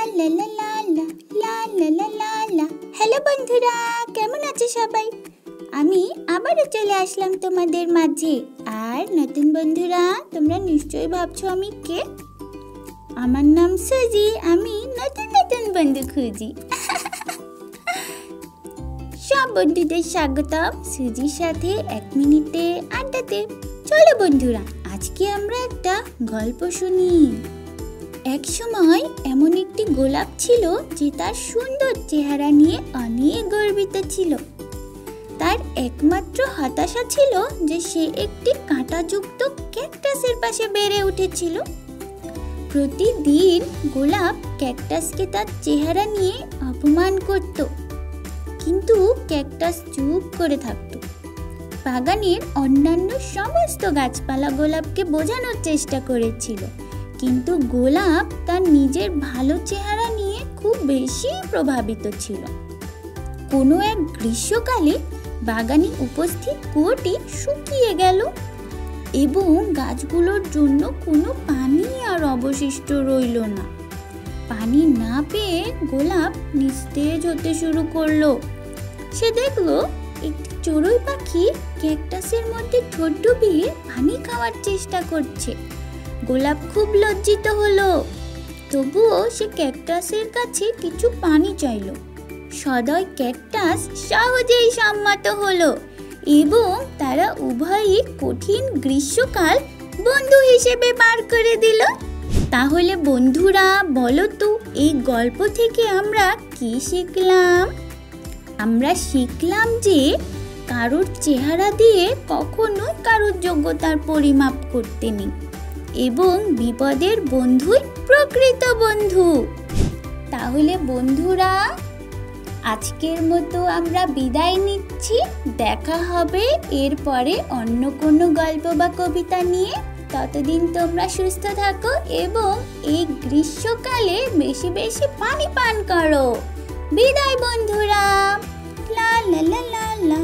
লা লা লা লা লা লা লা লা লা। হ্যালো বন্ধুরা, কেমন আছো সবাই? আমি আবারও চলে আসলাম তোমাদের মাঝে। আর নতুন বন্ধুরা, তোমরা নিশ্চয়ই ভাবছো আমি কে? আমার নাম সুজি। আমি নতুন নতুন বন্ধু খুঁজি। সব বন্ধুদের স্বাগতম সুজির সাথে 1 মিনিটে আড্ডাতে। চলো বন্ধুরা, আজকে আমরা একটা গল্প শুনি। এক সময় এমন একটি গোলাপ ছিল যে তার সুন্দর চেহারা নিয়ে অনেক গর্বিত ছিল। তার একমাত্র হতাশা ছিল যে সে একটি কাঁটাযুক্ত ক্যাকটাসের পাশে বেড়ে উঠেছিল। প্রতিদিন গোলাপ ক্যাকটাসকে তার চেহারা নিয়ে অপমান করত, কিন্তু ক্যাকটাস চুপ করে থাকত। বাগানের অন্যান্য সমস্ত গাছপালা গোলাপকে বোঝানোর চেষ্টা করেছিল, কিন্তু গোলাপ তার নিজের ভালো চেহারা নিয়ে খুব বেশি প্রভাবিত ছিল। কোনো এক গ্রীষ্মকালে বাগানে উপস্থিত কুয়োটি শুকিয়ে গেল এবং গাছগুলোর জন্য কোনো পানি আর অবশিষ্ট রইল না। পানি না পেয়ে গোলাপ নিস্তেজ হতে শুরু করলো। সে দেখলো একটি চড়ুই পাখি ক্যাকটাসের মধ্যে ঠোঁট ডুবিয়ে পানি খাওয়ার চেষ্টা করছে। গোলাপ খুব লজ্জিত হলো, তবুও সে ক্যাকটাসের কাছে কিছু পানি চাইল। সদয় ক্যাকটাস সহজেই সম্মত হলো এবং তারা উভয়ই কঠিন গ্রীষ্মকাল বন্ধু হিসেবে পার করে দিল। তাহলে বন্ধুরা বলো তো, এই গল্প থেকে আমরা কি শিখলাম? আমরা শিখলাম যে কারোর চেহারা দিয়ে কখনোই কারোর যোগ্যতার পরিমাপ করতে নেই এবং বিপদের বন্ধুই প্রকৃত বন্ধু। তাহলে বন্ধুরা, আজকের মতো আমরা বিদায় নিচ্ছি। দেখা হবে এরপরে অন্য কোনো গল্প বা কবিতা নিয়ে। ততদিন তোমরা সুস্থ থাকো এবং এই গ্রীষ্মকালে বেশি বেশি পানি পান করো। বিদায় বন্ধুরা। লা লা লা লা লা।